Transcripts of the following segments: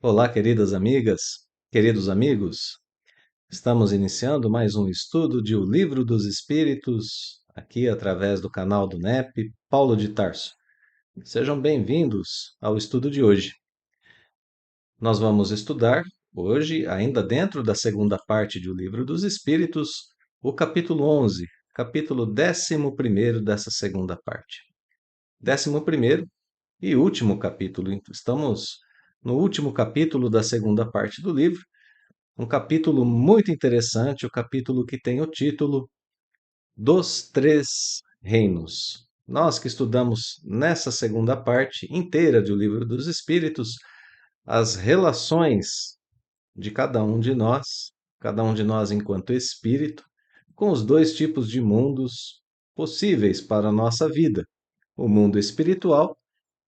Olá, queridas amigas, queridos amigos. Estamos iniciando mais um estudo de O Livro dos Espíritos, aqui através do canal do NEP, Paulo de Tarso. Sejam bem-vindos ao estudo de hoje. Nós vamos estudar hoje, ainda dentro da segunda parte de O Livro dos Espíritos, o capítulo 11, capítulo 11º dessa segunda parte. 11º e último capítulo. Estamos no último capítulo da segunda parte do livro, um capítulo muito interessante, o capítulo que tem o título Dos Três Reinos. Nós que estudamos nessa segunda parte inteira do Livro dos Espíritos, as relações de cada um de nós enquanto espírito, com os dois tipos de mundos possíveis para a nossa vida, o mundo espiritual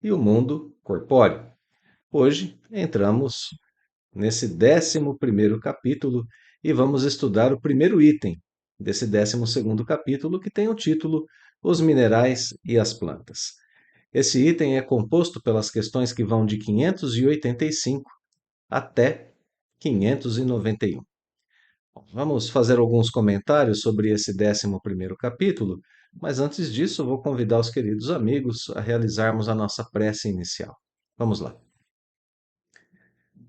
e o mundo corpóreo. Hoje entramos nesse 11º capítulo e vamos estudar o primeiro item desse 12º capítulo, que tem o título Os Minerais e as Plantas. Esse item é composto pelas questões que vão de 585 até 591. Vamos fazer alguns comentários sobre esse 11º capítulo, mas antes disso vou convidar os queridos amigos a realizarmos a nossa prece inicial. Vamos lá.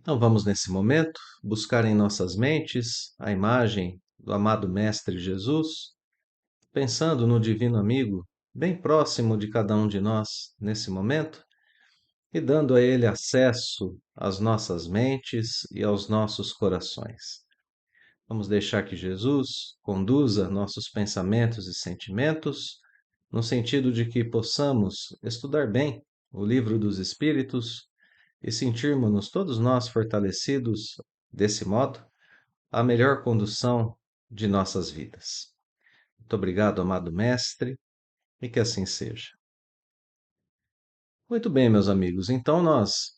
Então vamos, nesse momento, buscar em nossas mentes a imagem do amado Mestre Jesus, pensando no Divino Amigo, bem próximo de cada um de nós nesse momento, e dando a Ele acesso às nossas mentes e aos nossos corações. Vamos deixar que Jesus conduza nossos pensamentos e sentimentos, no sentido de que possamos estudar bem o Livro dos Espíritos e sentirmos-nos todos nós fortalecidos, desse modo, à melhor condução de nossas vidas. Muito obrigado, amado Mestre, e que assim seja. Muito bem, meus amigos, então nós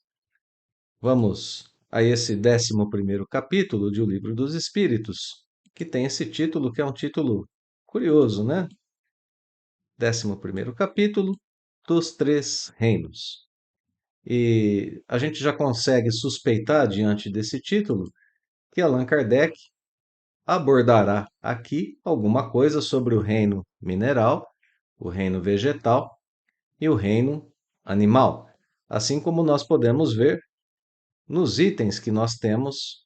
vamos a esse 11º capítulo de O Livro dos Espíritos, que tem esse título, que é um título curioso, né? 11º capítulo dos Três Reinos. E a gente já consegue suspeitar, diante desse título, que Allan Kardec abordará aqui alguma coisa sobre o reino mineral, o reino vegetal e o reino animal, assim como nós podemos ver nos itens que nós temos,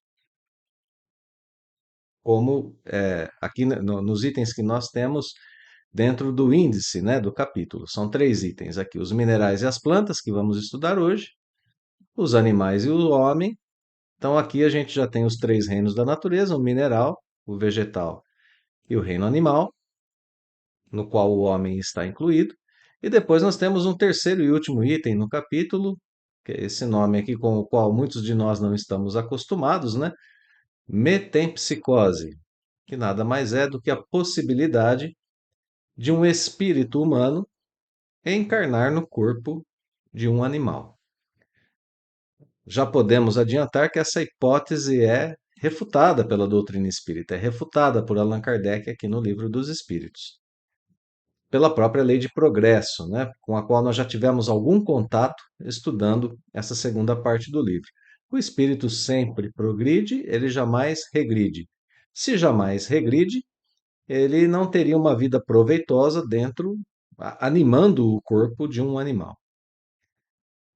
nos itens que nós temos dentro do índice, né, do capítulo. São 3 itens aqui: os minerais e as plantas, que vamos estudar hoje, os animais e o homem. Então aqui a gente já tem os 3 reinos da natureza: o mineral, o vegetal e o reino animal, no qual o homem está incluído. E depois nós temos um terceiro e último item no capítulo, que é esse nome aqui com o qual muitos de nós não estamos acostumados, né? Metempsicose, que nada mais é do que a possibilidade de um espírito humano encarnar no corpo de um animal. Já podemos adiantar que essa hipótese é refutada pela doutrina espírita, é refutada por Allan Kardec aqui no Livro dos Espíritos, pela própria lei de progresso, né, com a qual nós já tivemos algum contato estudando essa segunda parte do livro. O espírito sempre progride, ele jamais regride. Se jamais regride, ele não teria uma vida proveitosa animando o corpo de um animal.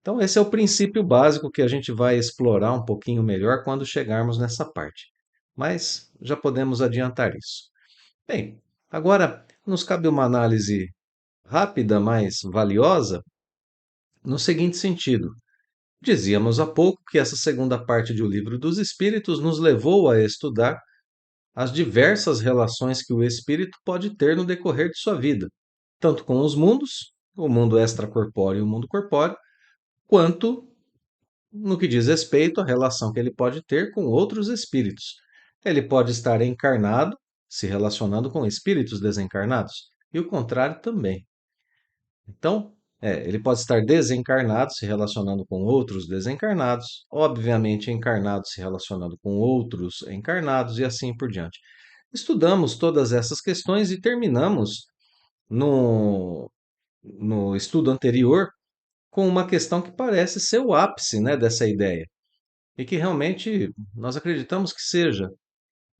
Então, esse é o princípio básico que a gente vai explorar um pouquinho melhor quando chegarmos nessa parte. Mas já podemos adiantar isso. Bem, agora nos cabe uma análise rápida, mas valiosa, no seguinte sentido. Dizíamos há pouco que essa segunda parte do Livro dos Espíritos nos levou a estudar as diversas relações que o espírito pode ter no decorrer de sua vida, tanto com os mundos, o mundo extracorpóreo e o mundo corpóreo, quanto no que diz respeito à relação que ele pode ter com outros espíritos. Ele pode estar encarnado, se relacionando com espíritos desencarnados, e o contrário também. Então, ele pode estar desencarnado, se relacionando com outros desencarnados, obviamente encarnado, se relacionando com outros encarnados, e assim por diante. Estudamos todas essas questões e terminamos no, no estudo anterior com uma questão que parece ser o ápice, né, dessa ideia. e que realmente nós acreditamos que seja,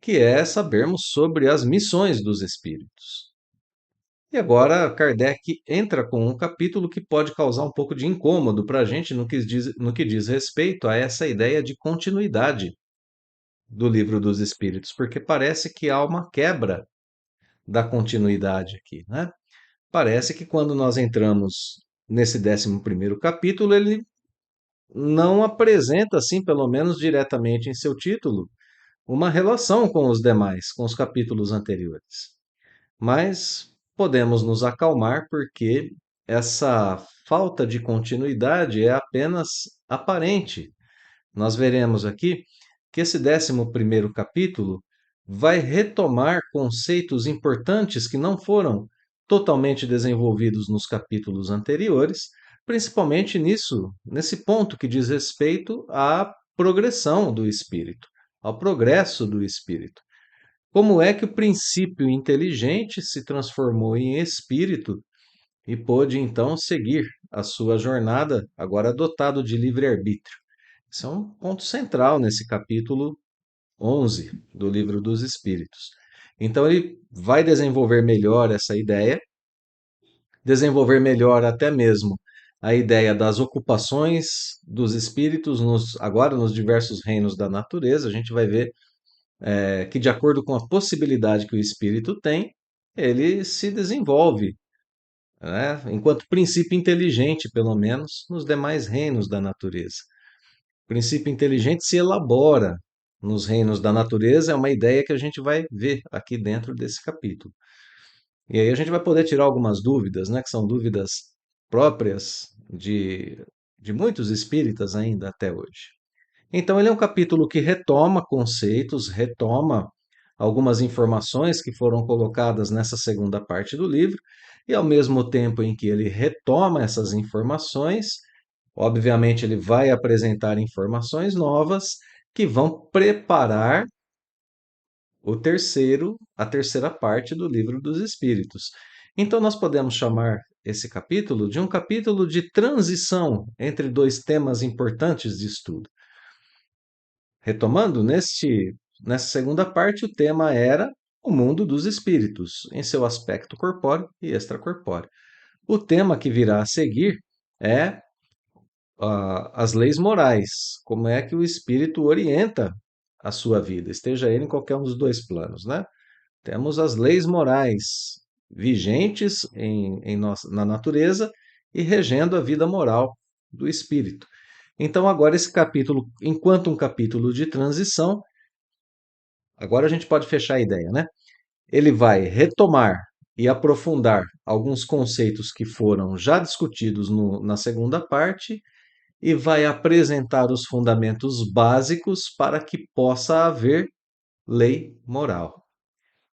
que é sabermos sobre as missões dos espíritos. E agora Kardec entra com um capítulo que pode causar um pouco de incômodo para a gente no que diz respeito a essa ideia de continuidade do Livro dos Espíritos, porque parece que há uma quebra da continuidade aqui, né? Parece que quando nós entramos nesse 11º capítulo, ele não apresenta, assim, pelo menos diretamente em seu título, uma relação com os demais, com os capítulos anteriores. Mas podemos nos acalmar porque essa falta de continuidade é apenas aparente. Nós veremos aqui que esse 11º capítulo vai retomar conceitos importantes que não foram totalmente desenvolvidos nos capítulos anteriores, principalmente nesse ponto que diz respeito à progressão do espírito, ao progresso do espírito. Como é que o princípio inteligente se transformou em espírito e pôde então seguir a sua jornada, agora dotado de livre-arbítrio? Isso é um ponto central nesse capítulo 11 do Livro dos Espíritos. Então, ele vai desenvolver melhor essa ideia, desenvolver melhor até mesmo a ideia das ocupações dos espíritos agora nos diversos reinos da natureza. A gente vai ver que, de acordo com a possibilidade que o espírito tem, ele se desenvolve, né, enquanto princípio inteligente, pelo menos, nos demais reinos da natureza. O princípio inteligente se elabora nos reinos da natureza, é uma ideia que a gente vai ver aqui dentro desse capítulo. E aí a gente vai poder tirar algumas dúvidas, né, que são dúvidas próprias de muitos espíritas ainda até hoje. Então, ele é um capítulo que retoma conceitos, retoma algumas informações que foram colocadas nessa segunda parte do livro, e ao mesmo tempo em que ele retoma essas informações, obviamente ele vai apresentar informações novas que vão preparar a terceira parte do Livro dos Espíritos. Então, nós podemos chamar esse capítulo de um capítulo de transição entre dois temas importantes de estudo. Retomando, nessa segunda parte, o tema era o mundo dos espíritos, em seu aspecto corpóreo e extracorpóreo. O tema que virá a seguir é as leis morais, como é que o espírito orienta a sua vida, esteja ele em qualquer um dos dois planos, né? Temos as leis morais vigentes na natureza e regendo a vida moral do espírito. Então, agora esse capítulo, enquanto um capítulo de transição, agora a gente pode fechar a ideia, né? Ele vai retomar e aprofundar alguns conceitos que foram já discutidos na segunda parte e vai apresentar os fundamentos básicos para que possa haver lei moral.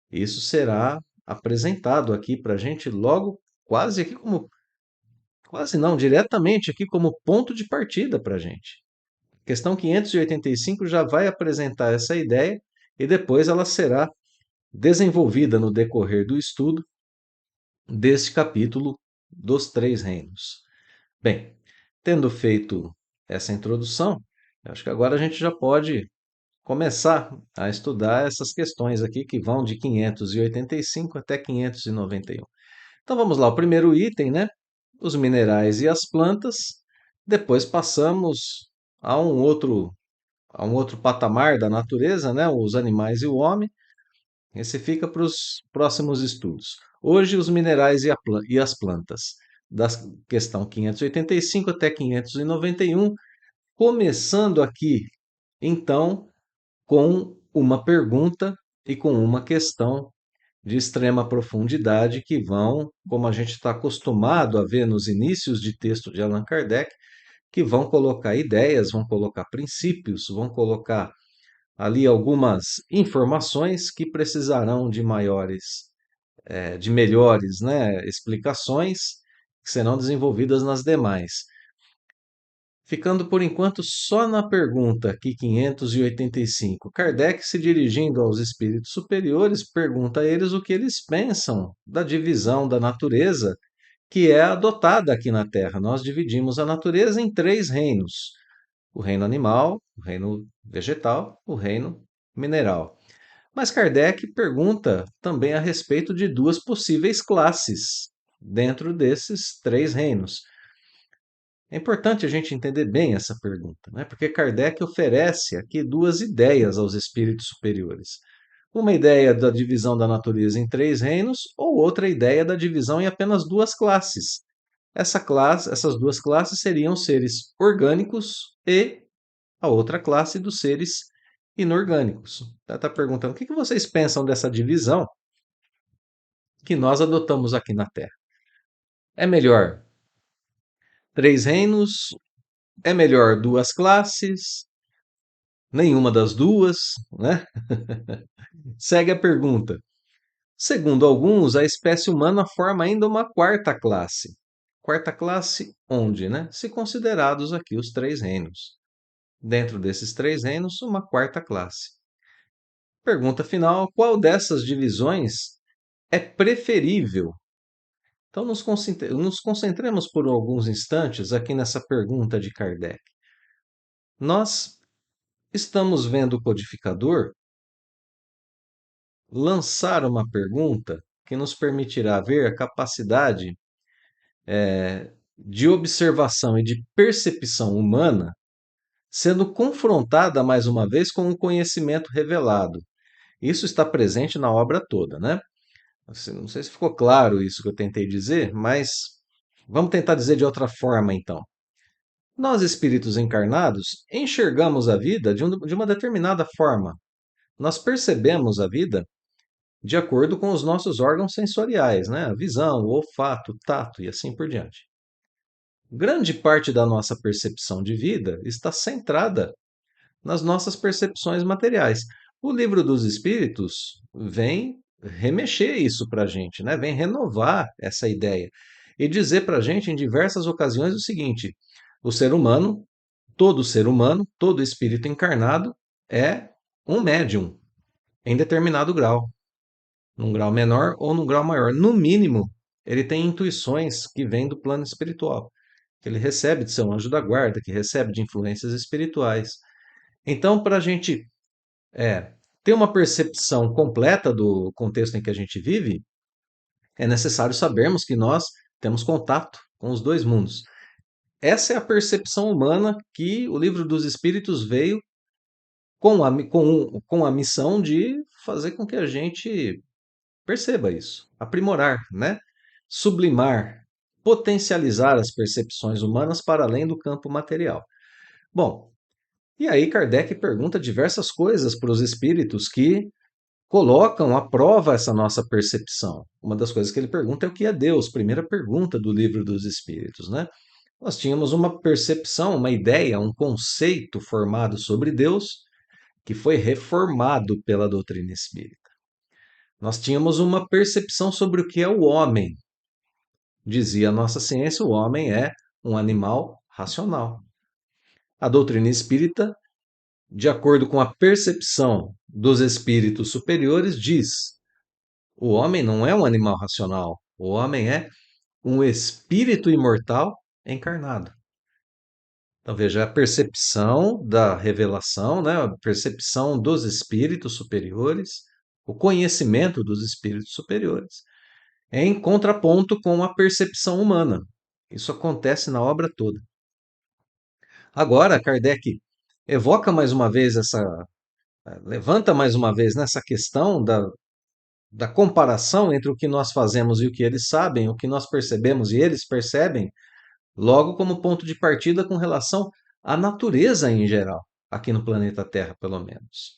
Isso será apresentado aqui para a gente logo, quase aqui como, quase não, diretamente aqui como ponto de partida para a gente. Questão 585 já vai apresentar essa ideia e depois ela será desenvolvida no decorrer do estudo deste capítulo dos Três Reinos. Bem, tendo feito essa introdução, acho que agora a gente já pode começar a estudar essas questões aqui que vão de 585 até 591. Então vamos lá, o primeiro item, né? Os minerais e as plantas. Depois passamos a um outro patamar da natureza, né? Os animais e o homem. Esse fica para os próximos estudos. Hoje, os minerais e as plantas, da questão 585 até 591, começando aqui, então, com uma pergunta e com uma questão de extrema profundidade que vão, como a gente está acostumado a ver nos inícios de texto de Allan Kardec, que vão colocar ideias, vão colocar princípios, vão colocar ali algumas informações que precisarão de de melhores, né, explicações que serão desenvolvidas nas demais. Ficando por enquanto só na pergunta aqui 585, Kardec, se dirigindo aos espíritos superiores, pergunta a eles o que eles pensam da divisão da natureza que é adotada aqui na Terra. Nós dividimos a natureza em três reinos: o reino animal, o reino vegetal, o reino mineral. Mas Kardec pergunta também a respeito de duas possíveis classes dentro desses três reinos. É importante a gente entender bem essa pergunta, né? Porque Kardec oferece aqui duas ideias aos espíritos superiores. Uma ideia da divisão da natureza em três reinos, ou outra ideia da divisão em apenas duas classes. Essas duas classes seriam os seres orgânicos e a outra classe dos seres inorgânicos. Ela está perguntando o que vocês pensam dessa divisão que nós adotamos aqui na Terra. É melhor três reinos? É melhor duas classes? Nenhuma das duas, né? Segue a pergunta. Segundo alguns, a espécie humana forma ainda uma quarta classe. Quarta classe onde, né? Se considerados aqui os três reinos. Dentro desses três reinos, uma quarta classe. Pergunta final: qual dessas divisões é preferível? Então, nos concentremos por alguns instantes aqui nessa pergunta de Kardec. Nós estamos vendo o codificador lançar uma pergunta que nos permitirá ver a capacidade de observação e de percepção humana sendo confrontada mais uma vez com o conhecimento revelado. Isso está presente na obra toda, né? Não sei se ficou claro isso que eu tentei dizer, mas vamos tentar dizer de outra forma então. Nós, espíritos encarnados, enxergamos a vida de uma determinada forma. Nós percebemos a vida de acordo com os nossos órgãos sensoriais, né? A visão, o olfato, o tato e assim por diante. Grande parte da nossa percepção de vida está centrada nas nossas percepções materiais. O Livro dos Espíritos vem remexer isso para a gente, né? Vem renovar essa ideia e dizer para a gente em diversas ocasiões o seguinte: o ser humano, todo espírito encarnado é um médium em determinado grau, num grau menor ou num grau maior. No mínimo, ele tem intuições que vêm do plano espiritual, que ele recebe de seu anjo da guarda, que recebe de influências espirituais. Então, para a gente ter uma percepção completa do contexto em que a gente vive, é necessário sabermos que nós temos contato com os dois mundos. Essa é a percepção humana que o Livro dos Espíritos veio com a missão de fazer com que a gente perceba isso, aprimorar, né? Sublimar, potencializar as percepções humanas para além do campo material. Bom, e aí Kardec pergunta diversas coisas para os espíritos que colocam à prova essa nossa percepção. Uma das coisas que ele pergunta é o que é Deus, primeira pergunta do Livro dos Espíritos, né? Nós tínhamos uma percepção, uma ideia, um conceito formado sobre Deus que foi reformado pela doutrina espírita. Nós tínhamos uma percepção sobre o que é o homem. Dizia a nossa ciência, o homem é um animal racional. A doutrina espírita, de acordo com a percepção dos espíritos superiores, diz: o homem não é um animal racional, o homem é um espírito imortal encarnado. Então veja, a percepção da revelação, né, a percepção dos espíritos superiores, o conhecimento dos espíritos superiores, é em contraponto com a percepção humana. Isso acontece na obra toda. Agora, Kardec evoca mais uma vez levanta mais uma vez nessa questão da comparação entre o que nós fazemos e o que eles sabem, o que nós percebemos e eles percebem, logo como ponto de partida com relação à natureza em geral, aqui no planeta Terra, pelo menos.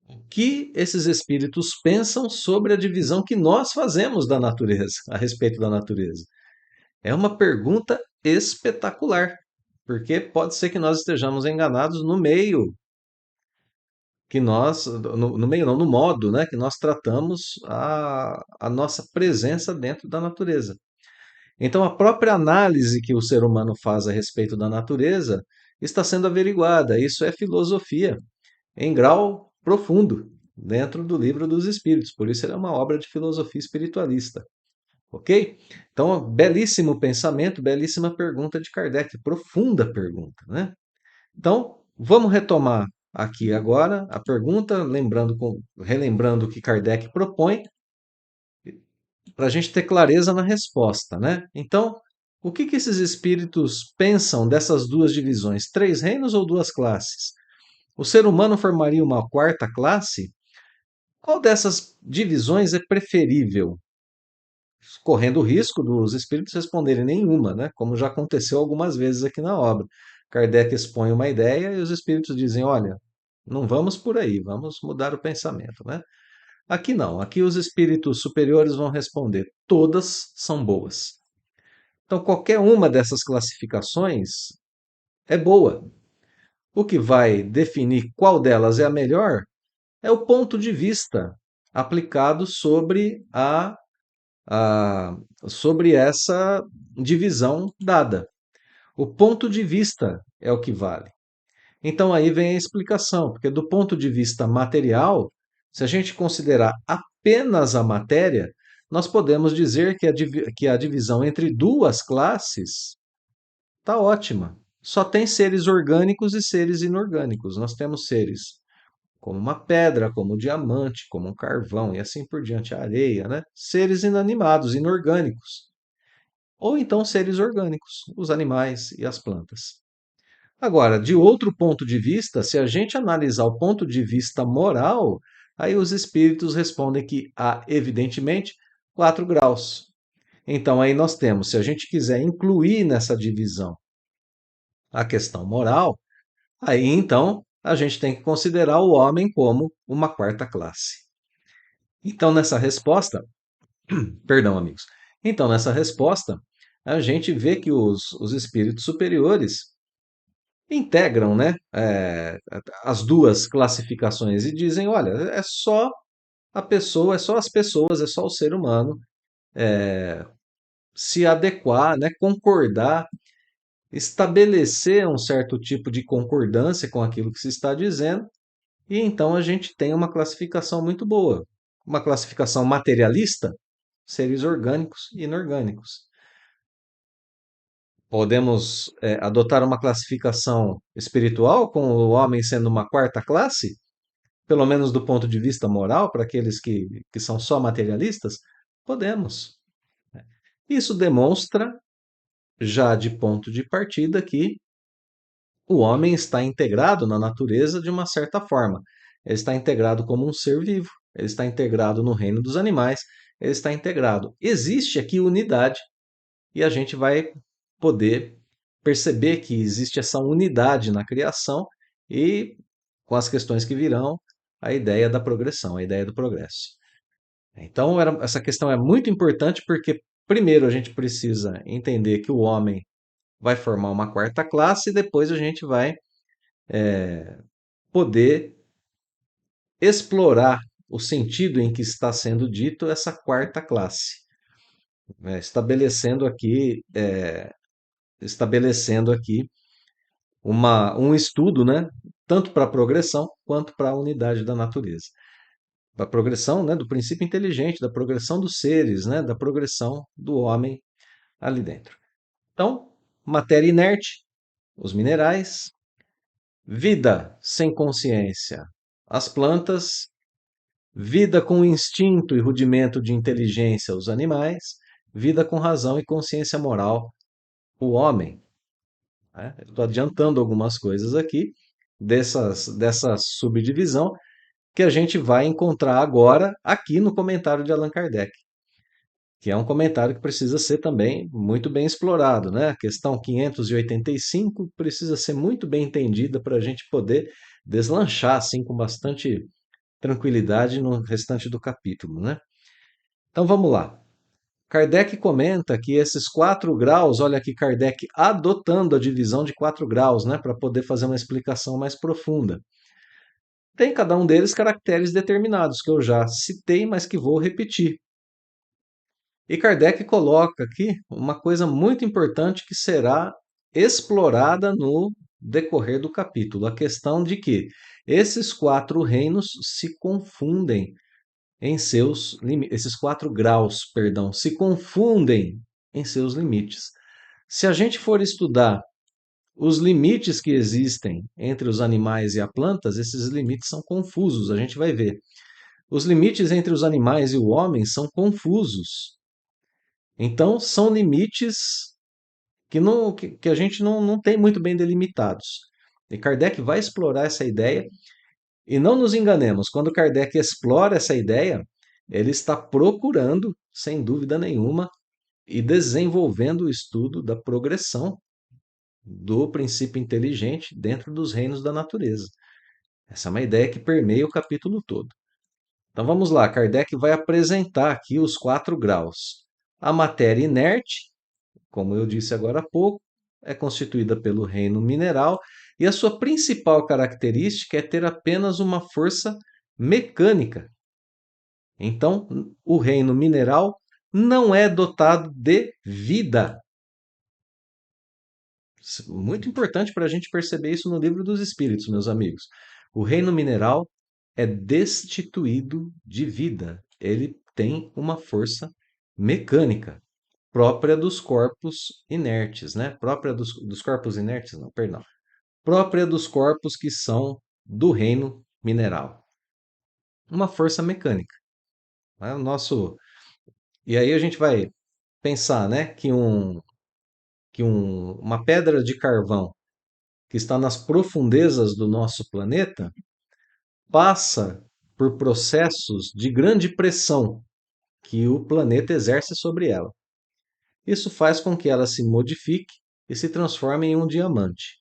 O que esses espíritos pensam sobre a divisão que nós fazemos da natureza, a respeito da natureza? É uma pergunta espetacular, porque pode ser que nós estejamos enganados no meio que nós, no meio não, no modo, né, que nós tratamos a nossa presença dentro da natureza. Então, a própria análise que o ser humano faz a respeito da natureza está sendo averiguada. Isso é filosofia em grau profundo dentro do Livro dos Espíritos. Por isso, ele é uma obra de filosofia espiritualista. Ok? Então, belíssimo pensamento, belíssima pergunta de Kardec, profunda pergunta, né? Então, vamos retomar aqui agora a pergunta, relembrando o que Kardec propõe, para a gente ter clareza na resposta, né? Então, o que que esses espíritos pensam dessas duas divisões? Três reinos ou duas classes? O ser humano formaria uma quarta classe? Qual dessas divisões é preferível? Correndo o risco dos espíritos responderem nenhuma, né? Como já aconteceu algumas vezes aqui na obra. Kardec expõe uma ideia e os espíritos dizem: olha, não vamos por aí, vamos mudar o pensamento, né? Aqui não, aqui os espíritos superiores vão responder: todas são boas. Então, qualquer uma dessas classificações é boa. O que vai definir qual delas é a melhor é o ponto de vista aplicado a, sobre essa divisão dada. O ponto de vista é o que vale. Então aí vem a explicação, porque do ponto de vista material, se a gente considerar apenas a matéria, nós podemos dizer que a divisão entre duas classes está ótima. Só tem seres orgânicos e seres inorgânicos. Nós temos seres como uma pedra, como um diamante, como um carvão e assim por diante, a areia, né? Seres inanimados, inorgânicos. Ou então seres orgânicos, os animais e as plantas. Agora, de outro ponto de vista, se a gente analisar o ponto de vista moral, aí os espíritos respondem que há, evidentemente, 4 graus. Então, aí nós temos, se a gente quiser incluir nessa divisão a questão moral, aí então a gente tem que considerar o homem como uma quarta classe. Então, nessa resposta, perdão, amigos. Então, nessa resposta, a gente vê que os espíritos superiores integram, né, as duas classificações e dizem, olha, é só a pessoa, é só as pessoas, é só o ser humano se adequar, né, concordar, estabelecer um certo tipo de concordância com aquilo que se está dizendo, e então a gente tem uma classificação muito boa, uma classificação materialista, seres orgânicos e inorgânicos. Podemos adotar uma classificação espiritual, com o homem sendo uma quarta classe, pelo menos do ponto de vista moral, para aqueles que são só materialistas? Podemos. Isso demonstra, já de ponto de partida, que o homem está integrado na natureza de uma certa forma. Ele está integrado como um ser vivo, ele está integrado no reino dos animais, ele está integrado. Existe aqui unidade e a gente vai poder perceber que existe essa unidade na criação e, com as questões que virão, a ideia da progressão, a ideia do progresso. Então, essa questão é muito importante porque, primeiro, a gente precisa entender que o homem vai formar uma quarta classe e depois a gente vai poder explorar o sentido em que está sendo dito essa quarta classe, né? Estabelecendo aqui um estudo, né, tanto para a progressão quanto para a unidade da natureza. Da progressão, né, do princípio inteligente, da progressão dos seres, né, da progressão do homem ali dentro. Então, matéria inerte, os minerais, vida sem consciência, as plantas, vida com instinto e rudimento de inteligência, os animais, vida com razão e consciência moral, o homem. Né? Estou adiantando algumas coisas aqui dessa subdivisão que a gente vai encontrar agora aqui no comentário de Allan Kardec, que é um comentário que precisa ser também muito bem explorado, né? A questão 585 precisa ser muito bem entendida para a gente poder deslanchar assim com bastante tranquilidade no restante do capítulo, né? Então vamos lá. Kardec comenta que esses 4 graus, olha aqui Kardec adotando a divisão de 4 graus, né, para poder fazer uma explicação mais profunda. Tem cada um deles caracteres determinados, que eu já citei, mas que vou repetir. E Kardec coloca aqui uma coisa muito importante que será explorada no decorrer do capítulo, a questão de que esses 4 reinos se confundem em seus esses 4 graus, perdão, se confundem em seus limites. Se a gente for estudar Os limites que existem entre os animais e as plantas, esses limites são confusos, a gente vai ver. Os limites entre os animais e o homem são confusos. Então, são limites que a gente não tem muito bem delimitados. E Kardec vai explorar essa ideia, e não nos enganemos, quando Kardec explora essa ideia, ele está procurando, sem dúvida nenhuma, e desenvolvendo o estudo da progressão do princípio inteligente dentro dos reinos da natureza. Essa é uma ideia que permeia o capítulo todo. Então vamos lá, Kardec vai apresentar aqui os 4 graus. A matéria inerte, como eu disse agora há pouco, é constituída pelo reino mineral e a sua principal característica é ter apenas uma força mecânica. Então, o reino mineral não é dotado de vida. Muito importante para a gente perceber isso no Livro dos Espíritos, meus amigos. O reino mineral é destituído de vida. Ele tem uma força mecânica própria dos corpos inertes, né? Própria dos corpos inertes, não, perdão. Própria dos corpos que são do reino mineral. Uma força mecânica. Né? E aí a gente vai pensar, né, uma pedra de carvão que está nas profundezas do nosso planeta passa por processos de grande pressão que o planeta exerce sobre ela. Isso faz com que ela se modifique e se transforme em um diamante.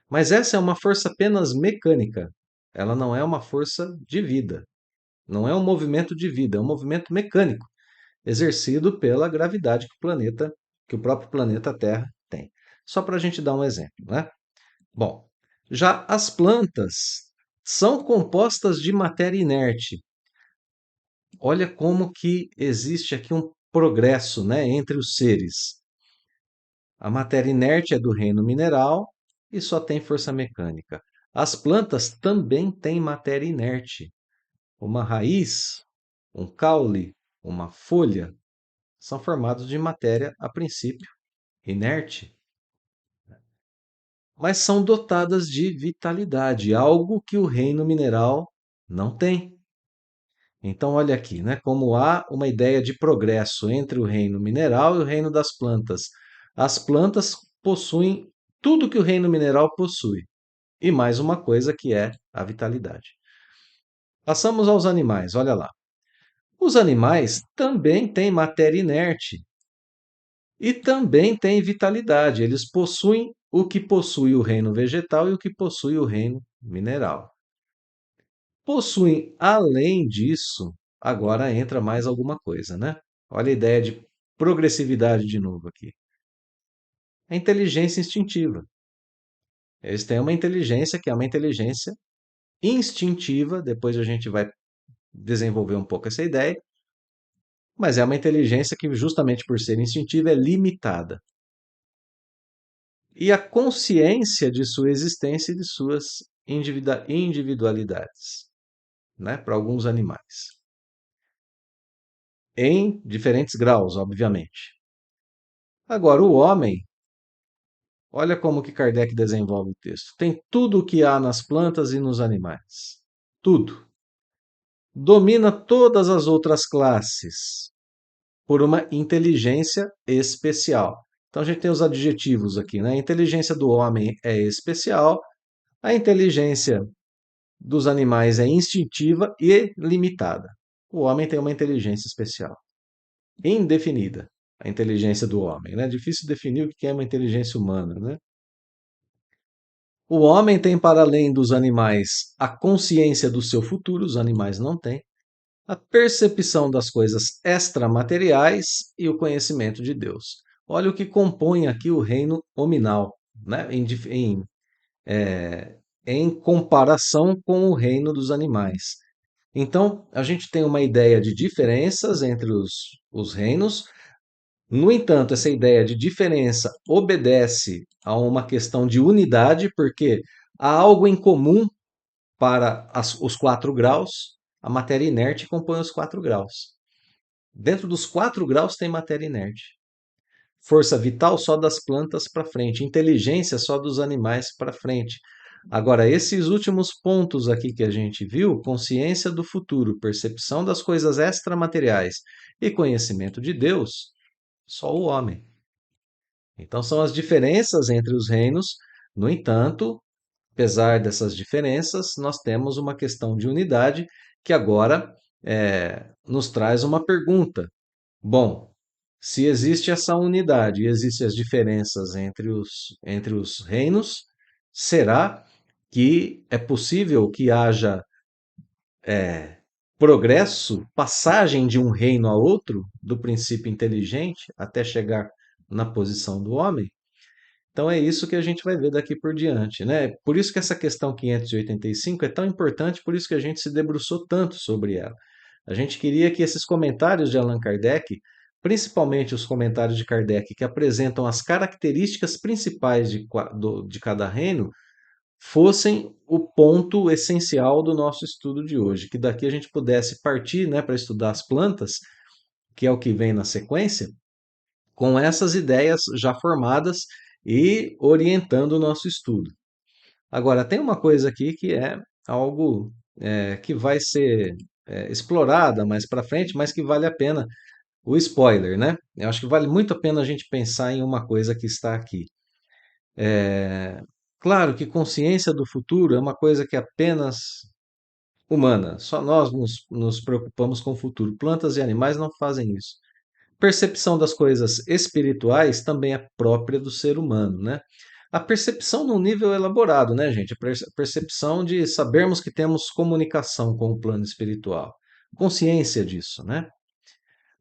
Mas essa é uma força apenas mecânica. Ela não é uma força de vida. Não é um movimento de vida, é um movimento mecânico, exercido pela gravidade que o próprio planeta Terra tem. Só para a gente dar um exemplo, né? Bom, já as plantas são compostas de matéria inerte. Olha como que existe aqui um progresso, né, entre os seres. A matéria inerte é do reino mineral e só tem força mecânica. As plantas também têm matéria inerte. Uma raiz, um caule, uma folha são formados de matéria, a princípio, inerte, mas são dotadas de vitalidade, algo que o reino mineral não tem. Então, olha aqui, né, como há uma ideia de progresso entre o reino mineral e o reino das plantas. As plantas possuem tudo que o reino mineral possui, e mais uma coisa que é a vitalidade. Passamos aos animais, olha lá. Os animais também têm matéria inerte e também têm vitalidade. Eles possuem o que possui o reino vegetal e o que possui o reino mineral. Possuem, além disso, agora entra mais alguma coisa, né? Olha a ideia de progressividade de novo aqui. A inteligência instintiva. Eles têm uma inteligência que é uma inteligência instintiva, depois a gente vai desenvolver um pouco essa ideia, mas é uma inteligência que, justamente por ser instintiva, é limitada. E a consciência de sua existência e de suas individualidades, né? Para alguns animais. Em diferentes graus, obviamente. Agora, o homem, olha como que Kardec desenvolve o texto. Tem tudo o que há nas plantas e nos animais. Tudo. Domina todas as outras classes por uma inteligência especial. Então a gente tem os adjetivos aqui, né? A inteligência do homem é especial, a inteligência dos animais é instintiva e limitada. O homem tem uma inteligência especial, indefinida. A inteligência do homem, né? É difícil definir o que é uma inteligência humana, né? O homem tem, para além dos animais, a consciência do seu futuro, os animais não têm, a percepção das coisas extramateriais e o conhecimento de Deus. Olha o que compõe aqui o reino hominal, né? Em comparação com o reino dos animais. Então, a gente tem uma ideia de diferenças entre os reinos. No entanto, essa ideia de diferença obedece a uma questão de unidade, porque há algo em comum para os 4 graus. A matéria inerte compõe os 4 graus. Dentro dos 4 graus tem matéria inerte. Força vital só das plantas para frente, inteligência só dos animais para frente. Agora, esses últimos pontos aqui que a gente viu, consciência do futuro, percepção das coisas extramateriais e conhecimento de Deus, só o homem. Então, são as diferenças entre os reinos. No entanto, apesar dessas diferenças, nós temos uma questão de unidade que agora nos traz uma pergunta. Bom, se existe essa unidade e existem as diferenças entre os reinos, será que é possível que haja progresso, passagem de um reino a outro, do princípio inteligente até chegar na posição do homem? Então é isso que a gente vai ver daqui por diante, né? Por isso que essa questão 585 é tão importante, por isso que a gente se debruçou tanto sobre ela. A gente queria que esses comentários de Allan Kardec, principalmente os comentários de Kardec que apresentam as características principais de cada reino, fossem o ponto essencial do nosso estudo de hoje, que daqui a gente pudesse partir, né, para estudar as plantas, que é o que vem na sequência, com essas ideias já formadas e orientando o nosso estudo. Agora, tem uma coisa aqui que é algo que vai ser explorada mais para frente, mas que vale a pena o spoiler, né? Eu acho que vale muito a pena a gente pensar em uma coisa que está aqui. Claro que consciência do futuro é uma coisa que é apenas humana, só nós nos preocupamos com o futuro. Plantas e animais não fazem isso. Percepção das coisas espirituais também é própria do ser humano, né? A percepção num nível elaborado, né, gente? A percepção de sabermos que temos comunicação com o plano espiritual. Consciência disso, né?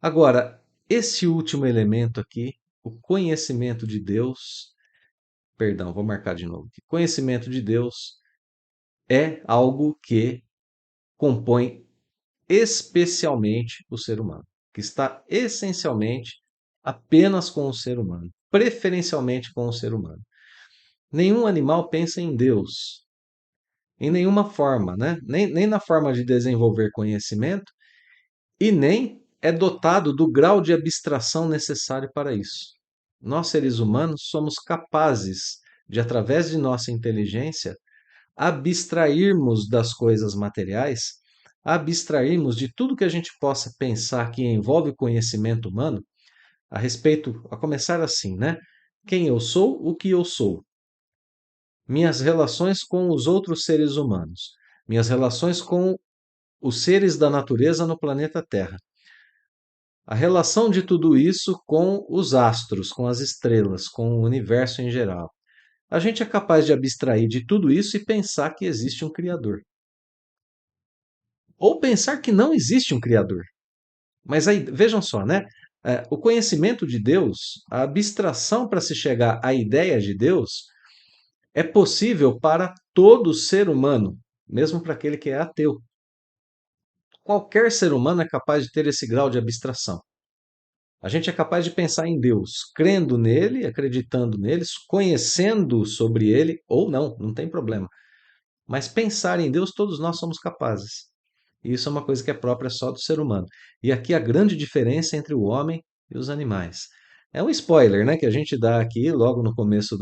Agora, esse último elemento aqui, o conhecimento de Deus, perdão, vou marcar de novo aqui. Conhecimento de Deus é algo que compõe especialmente o ser humano, que está essencialmente apenas com o ser humano, preferencialmente com o ser humano. Nenhum animal pensa em Deus, em nenhuma forma, né? Nem na forma de desenvolver conhecimento e nem é dotado do grau de abstração necessário para isso. Nós, seres humanos, somos capazes de, através de nossa inteligência, abstrairmos das coisas materiais, abstrairmos de tudo que a gente possa pensar que envolve conhecimento humano, a respeito, a começar assim, né? Quem eu sou, o que eu sou, minhas relações com os outros seres humanos, minhas relações com os seres da natureza no planeta Terra, a relação de tudo isso com os astros, com as estrelas, com o universo em geral. A gente é capaz de abstrair de tudo isso e pensar que existe um Criador. Ou pensar que não existe um Criador. Mas aí, vejam só, né? O conhecimento de Deus, a abstração para se chegar à ideia de Deus, é possível para todo ser humano, mesmo para aquele que é ateu. Qualquer ser humano é capaz de ter esse grau de abstração. A gente é capaz de pensar em Deus, crendo nele, acreditando nele, conhecendo sobre ele, ou não, não tem problema. Mas pensar em Deus, todos nós somos capazes. E isso é uma coisa que é própria só do ser humano. E aqui a grande diferença entre o homem e os animais. É um spoiler, né, que a gente dá aqui logo no começo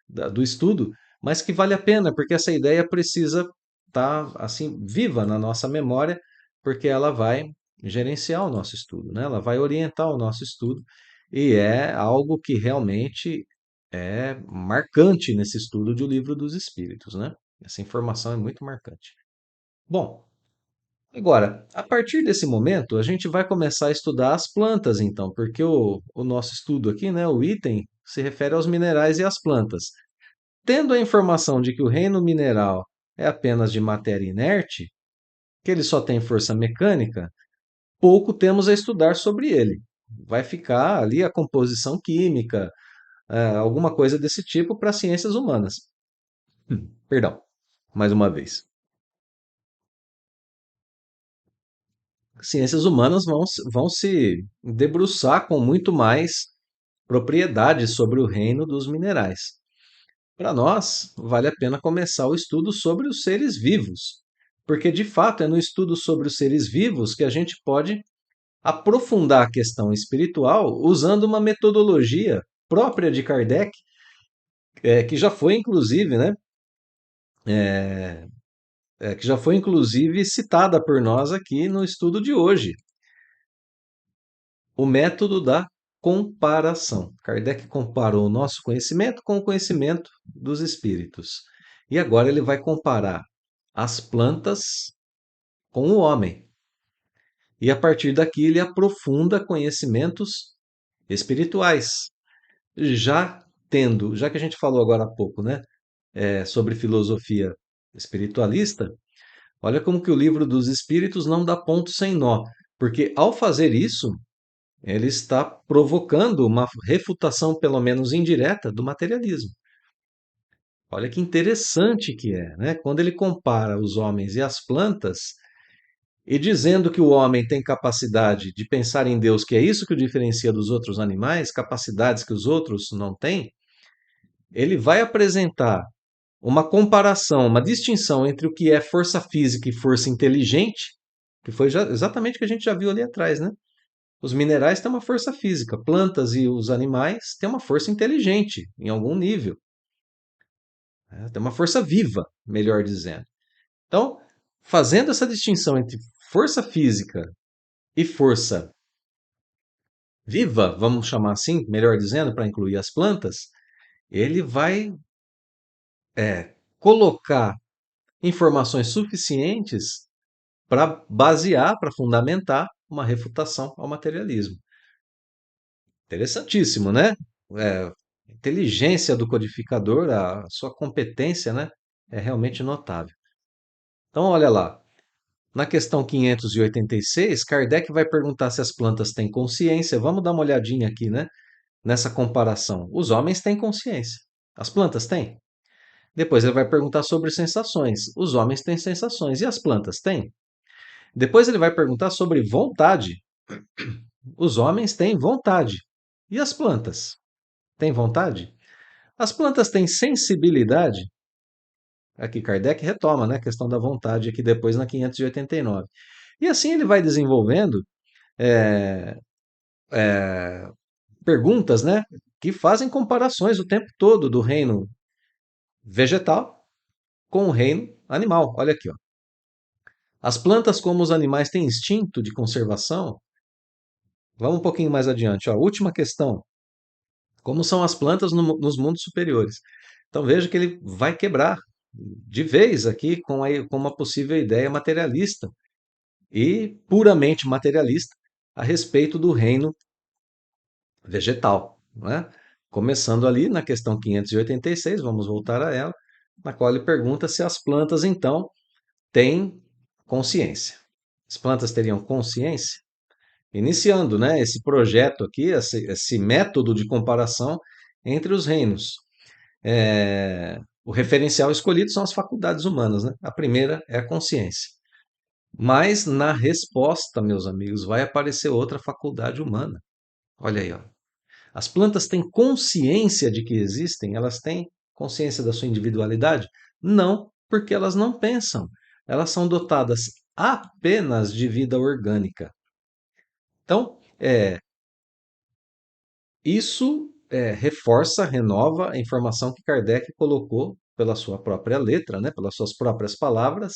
do estudo, mas que vale a pena, porque essa ideia precisa estar assim viva na nossa memória, porque ela vai gerenciar o nosso estudo, né? Ela vai orientar o nosso estudo e é algo que realmente é marcante nesse estudo de O Livro dos Espíritos, né? Essa informação é muito marcante. Bom, agora, a partir desse momento, a gente vai começar a estudar as plantas, então, porque o nosso estudo aqui, né, o item, se refere aos minerais e às plantas. Tendo a informação de que o reino mineral é apenas de matéria inerte, que ele só tem força mecânica, pouco temos a estudar sobre ele. Vai ficar ali a composição química, alguma coisa desse tipo para ciências humanas. Perdão, mais uma vez. Ciências humanas vão se debruçar com muito mais propriedade sobre o reino dos minerais. Para nós, vale a pena começar o estudo sobre os seres vivos, porque de fato é no estudo sobre os seres vivos que a gente pode aprofundar a questão espiritual usando uma metodologia própria de Kardec, que já foi inclusive, né, que já foi inclusive citada por nós aqui no estudo de hoje, o método da comparação. Kardec comparou o nosso conhecimento com o conhecimento dos espíritos. E agora ele vai comparar as plantas com o homem. E a partir daqui ele aprofunda conhecimentos espirituais. Já que a gente falou agora há pouco, né, sobre filosofia espiritualista, olha como que o livro dos Espíritos não dá ponto sem nó, porque ao fazer isso, ele está provocando uma refutação, pelo menos indireta, do materialismo. Olha que interessante que é, né? Quando ele compara os homens e as plantas, e dizendo que o homem tem capacidade de pensar em Deus, que é isso que o diferencia dos outros animais, capacidades que os outros não têm, ele vai apresentar uma comparação, uma distinção entre o que é força física e força inteligente, que foi exatamente o que a gente já viu ali atrás, né? Os minerais têm uma força física, plantas e os animais têm uma força inteligente, em algum nível, né? Tem uma força viva, melhor dizendo. Então, fazendo essa distinção entre força física e força viva, vamos chamar assim, melhor dizendo, para incluir as plantas, ele vai colocar informações suficientes para basear, para fundamentar uma refutação ao materialismo. Interessantíssimo, né? É, a inteligência do codificador, a sua competência, né, é realmente notável. Então, olha lá, na questão 586, Kardec vai perguntar se as plantas têm consciência. Vamos dar uma olhadinha aqui, né, nessa comparação. Os homens têm consciência, as plantas têm? Depois ele vai perguntar sobre sensações. Os homens têm sensações e as plantas têm? Depois ele vai perguntar sobre vontade. Os homens têm vontade. E as plantas? Têm vontade? As plantas têm sensibilidade? Aqui Kardec retoma, né, a questão da vontade aqui depois na 589. E assim ele vai desenvolvendo é, perguntas, né, que fazem comparações o tempo todo do reino vegetal com o reino animal. Olha aqui, ó. As plantas, como os animais, têm instinto de conservação? Vamos um pouquinho mais adiante. Ó. Última questão. Como são as plantas nos mundos superiores? Então veja que ele vai quebrar de vez aqui com uma possível ideia materialista e puramente materialista a respeito do reino vegetal, né? Começando ali na questão 586, vamos voltar a ela, na qual ele pergunta se as plantas então têm consciência. As plantas teriam consciência? Iniciando, né, esse projeto aqui, esse método de comparação entre os reinos. O referencial escolhido são as faculdades humanas, né? A primeira é a consciência. Mas na resposta, meus amigos, vai aparecer outra faculdade humana. Olha aí, ó. As plantas têm consciência de que existem? Elas têm consciência da sua individualidade? Não, porque elas não pensam. Elas são dotadas apenas de vida orgânica. Então, isso reforça, renova a informação que Kardec colocou pela sua própria letra, né, pelas suas próprias palavras,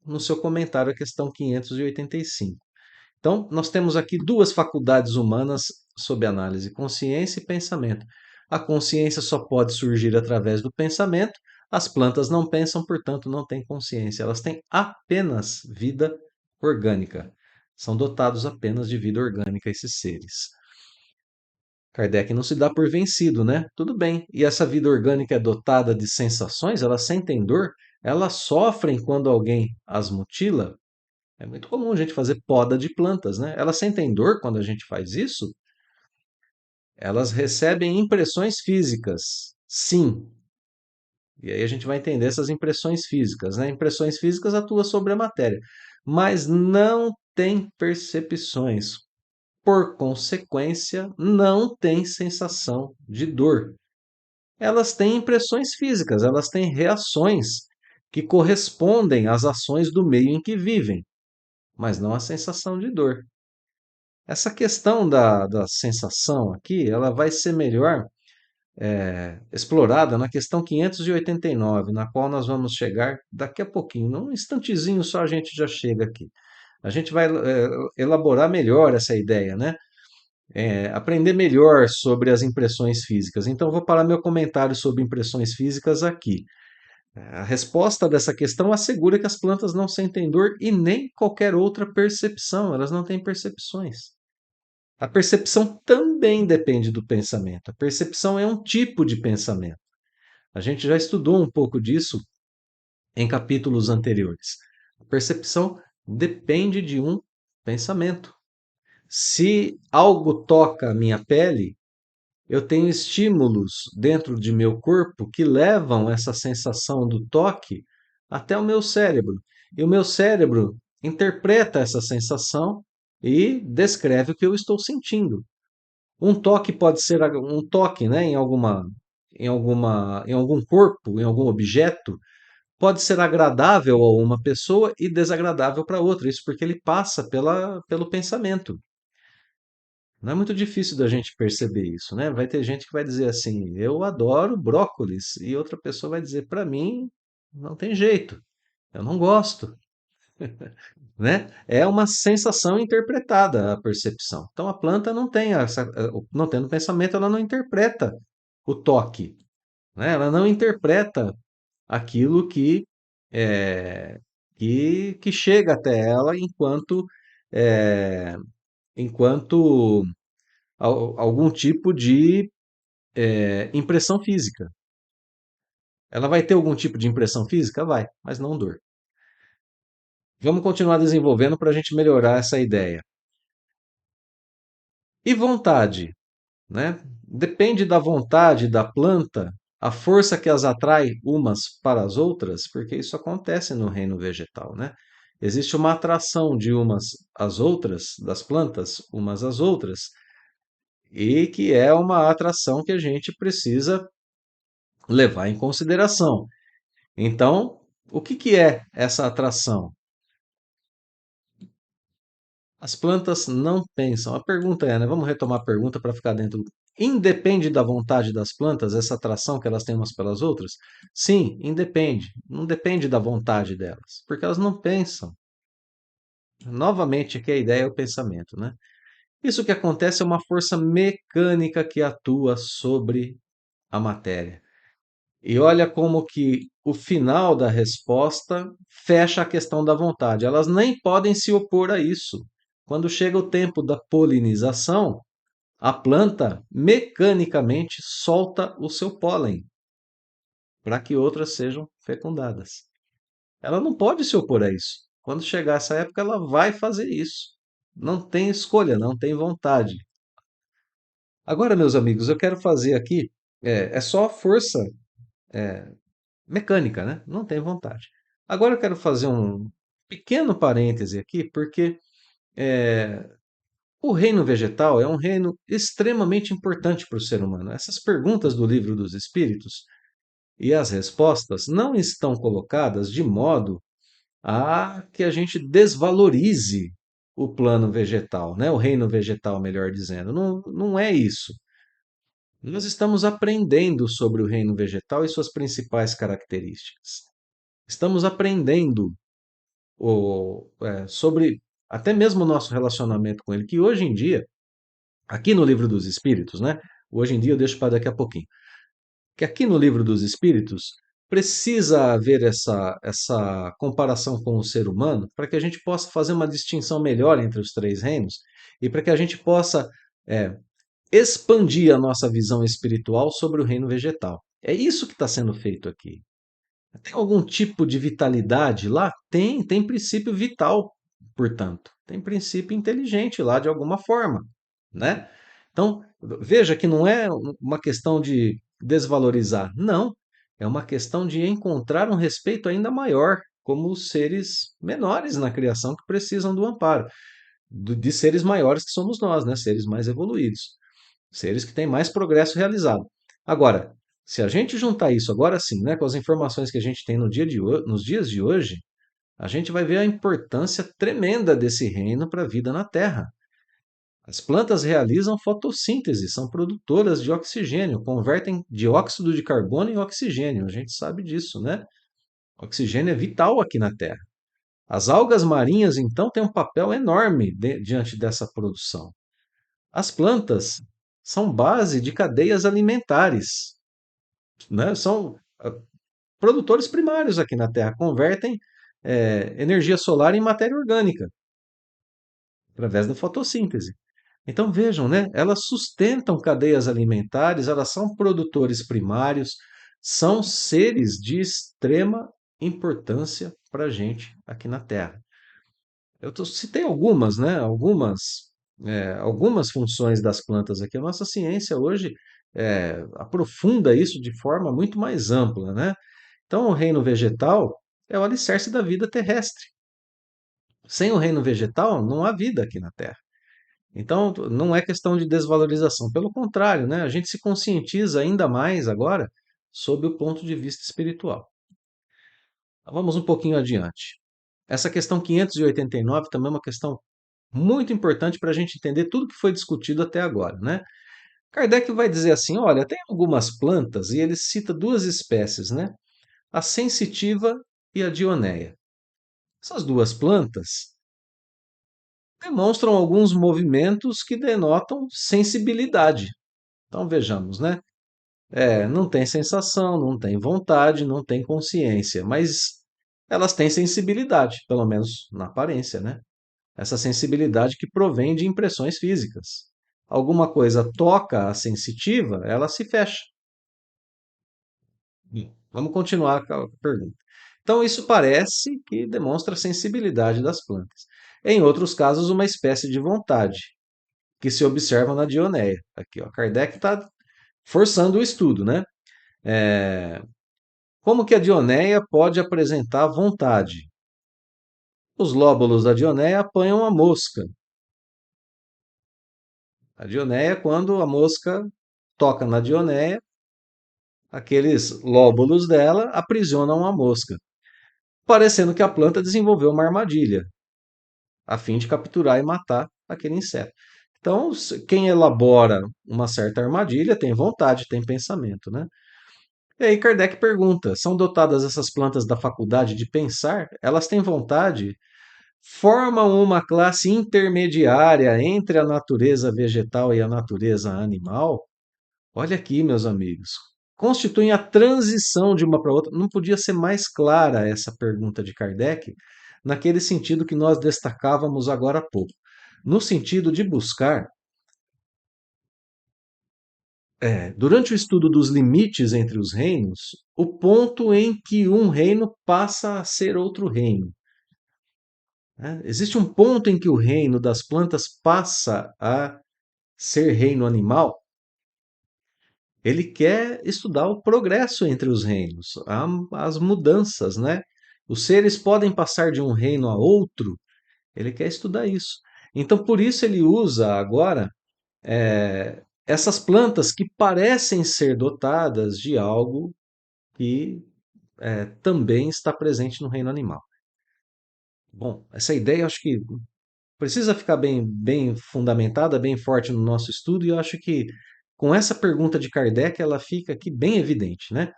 no seu comentário à questão 585. Então, nós temos aqui duas faculdades humanas sob análise: consciência e pensamento. A consciência só pode surgir através do pensamento. As plantas não pensam, portanto, não têm consciência. Elas têm apenas vida orgânica. São dotados apenas de vida orgânica esses seres. Kardec não se dá por vencido, né? Tudo bem. E essa vida orgânica é dotada de sensações? Elas sentem dor? Elas sofrem quando alguém as mutila? É muito comum a gente fazer poda de plantas, né? Elas sentem dor quando a gente faz isso? Elas recebem impressões físicas, sim. E aí a gente vai entender essas impressões físicas, né? Impressões físicas atuam sobre a matéria, mas não tem percepções. Por consequência, não tem sensação de dor. Elas têm impressões físicas, elas têm reações que correspondem às ações do meio em que vivem, mas não a sensação de dor. Essa questão da sensação aqui, ela vai ser melhor explorada na questão 589, na qual nós vamos chegar daqui a pouquinho. Num instantezinho só a gente já chega aqui. A gente vai elaborar melhor essa ideia, né? Aprender melhor sobre as impressões físicas. Então, vou parar meu comentário sobre impressões físicas aqui. A resposta dessa questão assegura que as plantas não sentem dor e nem qualquer outra percepção, elas não têm percepções. A percepção também depende do pensamento. A percepção é um tipo de pensamento. A gente já estudou um pouco disso em capítulos anteriores. A percepção depende de um pensamento. Se algo toca a minha pele, eu tenho estímulos dentro de meu corpo que levam essa sensação do toque até o meu cérebro. E o meu cérebro interpreta essa sensação e descreve o que eu estou sentindo. Um toque pode ser um toque, né, em algum corpo, em algum objeto, pode ser agradável a uma pessoa e desagradável para outra. Isso porque ele passa pelo pensamento. Não é muito difícil da gente perceber isso, né? Vai ter gente que vai dizer assim, eu adoro brócolis, e outra pessoa vai dizer, para mim, não tem jeito, eu não gosto, né? É uma sensação interpretada a percepção. Então a planta não tem não tendo pensamento, ela não interpreta o toque, né? Ela não interpreta aquilo é, que chega até ela é, enquanto algum tipo de impressão física. Ela vai ter algum tipo de impressão física? Vai, mas não dor. Vamos continuar desenvolvendo para a gente melhorar essa ideia. E vontade, né? Depende da vontade da planta, a força que as atrai umas para as outras, porque isso acontece no reino vegetal, né? Existe uma atração de umas às outras, das plantas, umas às outras, e que é uma atração que a gente precisa levar em consideração. Então, o que que é essa atração? As plantas não pensam. A pergunta é, né? Vamos retomar a pergunta para ficar dentro. Independe da vontade das plantas, essa atração que elas têm umas pelas outras? Sim, independe. Não depende da vontade delas, porque elas não pensam. Novamente, aqui a ideia é o pensamento, né? Isso que acontece é uma força mecânica que atua sobre a matéria. E olha como que o final da resposta fecha a questão da vontade. Elas nem podem se opor a isso. Quando chega o tempo da polinização, a planta mecanicamente solta o seu pólen para que outras sejam fecundadas. Ela não pode se opor a isso. Quando chegar essa época, ela vai fazer isso. Não tem escolha, não tem vontade. Agora, meus amigos, eu quero fazer aqui, é só força mecânica, né? Não tem vontade. Agora eu quero fazer um pequeno parêntese aqui, porque é, o reino vegetal é um reino extremamente importante para o ser humano. Essas perguntas do livro dos Espíritos e as respostas não estão colocadas de modo a que a gente desvalorize o plano vegetal, né? O reino vegetal, melhor dizendo. Não, não é isso. Nós estamos aprendendo sobre o reino vegetal e suas principais características. Estamos aprendendo sobre até mesmo o nosso relacionamento com ele, que hoje em dia, aqui no Livro dos Espíritos, né? Hoje em dia eu deixo para daqui a pouquinho. Que aqui no Livro dos Espíritos precisa haver essa comparação com o ser humano para que a gente possa fazer uma distinção melhor entre os três reinos e para que a gente possa é, expandir a nossa visão espiritual sobre o reino vegetal. É isso que está sendo feito aqui. Tem algum tipo de vitalidade lá? Tem princípio vital, portanto. Tem princípio inteligente lá de alguma forma, né? Então, veja que não é uma questão de desvalorizar, não. É uma questão de encontrar um respeito ainda maior, como os seres menores na criação que precisam do amparo, de seres maiores que somos nós, né? Seres mais evoluídos, seres que têm mais progresso realizado. Agora, se a gente juntar isso agora sim, né, com as informações que a gente tem nos dias de hoje, a gente vai ver a importância tremenda desse reino para a vida na Terra. As plantas realizam fotossíntese, são produtoras de oxigênio, convertem dióxido de carbono em oxigênio. A gente sabe disso, né? Oxigênio é vital aqui na Terra. As algas marinhas, então, têm um papel enorme diante dessa produção. As plantas são base de cadeias alimentares, né? São produtores primários aqui na Terra, convertem energia solar em matéria orgânica, através da fotossíntese. Então vejam, né? Elas sustentam cadeias alimentares, elas são produtores primários, são seres de extrema importância para a gente aqui na Terra. Citei algumas, né? Algumas funções das plantas aqui. A nossa ciência hoje aprofunda isso de forma muito mais ampla, né? Então, o reino vegetal é o alicerce da vida terrestre. Sem o reino vegetal, não há vida aqui na Terra. Então, não é questão de desvalorização, pelo contrário, né? A gente se conscientiza ainda mais agora sob o ponto de vista espiritual. Vamos um pouquinho adiante. Essa questão 589 também é uma questão muito importante para a gente entender tudo que foi discutido até agora, né? Kardec vai dizer assim, olha, tem algumas plantas, e ele cita duas espécies, né? A sensitiva e a dioneia. Essas duas plantas demonstram alguns movimentos que denotam sensibilidade. Então vejamos, né? Não tem sensação, não tem vontade, não tem consciência, mas elas têm sensibilidade, pelo menos na aparência, né? Essa sensibilidade que provém de impressões físicas. Alguma coisa toca a sensitiva, ela se fecha. Vamos continuar com a pergunta. Então, isso parece que demonstra a sensibilidade das plantas. Em outros casos, uma espécie de vontade, que se observa na Dioneia. Aqui, ó, Kardec está forçando o estudo, né? É, Como que a Dioneia pode apresentar vontade? Os lóbulos da Dioneia apanham a mosca. A Dioneia, quando a mosca toca na Dioneia, aqueles lóbulos dela aprisionam a mosca, parecendo que a planta desenvolveu uma armadilha, a fim de capturar e matar aquele inseto. Então, quem elabora uma certa armadilha tem vontade, tem pensamento, né? E aí Kardec pergunta: são dotadas essas plantas da faculdade de pensar? Elas têm vontade? Formam uma classe intermediária entre a natureza vegetal e a natureza animal? Olha aqui, meus amigos. Constituem a transição de uma para outra. Não podia ser mais clara essa pergunta de Kardec, naquele sentido que nós destacávamos agora há pouco. No sentido de buscar, durante o estudo dos limites entre os reinos, o ponto em que um reino passa a ser outro reino, né? Existe um ponto em que o reino das plantas passa a ser reino animal. Ele quer estudar o progresso entre os reinos, as mudanças, né? Os seres podem passar de um reino a outro, ele quer estudar isso. Então, por isso, ele usa agora essas plantas que parecem ser dotadas de algo que também está presente no reino animal. Bom, essa ideia eu acho que precisa ficar bem fundamentada, bem forte no nosso estudo, e eu acho que com essa pergunta de Kardec ela fica aqui bem evidente, né?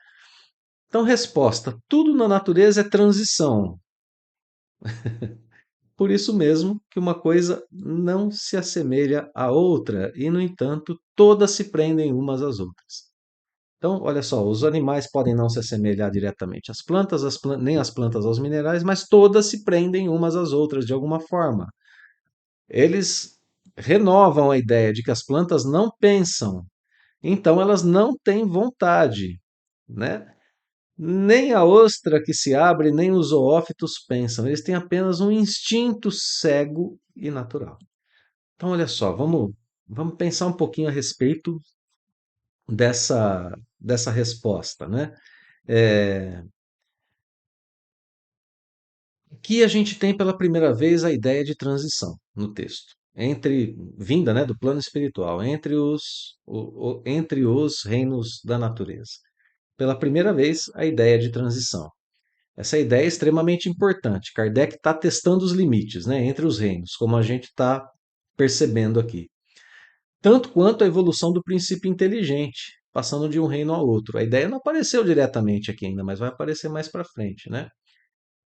Então, resposta: tudo na natureza é transição. Por isso mesmo que uma coisa não se assemelha à outra e, no entanto, todas se prendem umas às outras. Então, olha só, os animais podem não se assemelhar diretamente às plantas, nem as plantas aos minerais, mas todas se prendem umas às outras de alguma forma. Eles renovam a ideia de que as plantas não pensam, então elas não têm vontade, né? Nem a ostra que se abre, nem os zoófitos pensam, eles têm apenas um instinto cego e natural. Então, olha só, vamos pensar um pouquinho a respeito dessa resposta, né? É, Aqui a gente tem pela primeira vez a ideia de transição no texto, vinda, né, do plano espiritual, entre os reinos da natureza. Pela primeira vez, a ideia de transição. Essa ideia é extremamente importante. Kardec está testando os limites, né, entre os reinos, como a gente está percebendo aqui. tanto quanto a evolução do princípio inteligente, passando de um reino ao outro. A ideia não apareceu diretamente aqui ainda, mas vai aparecer mais para frente, né?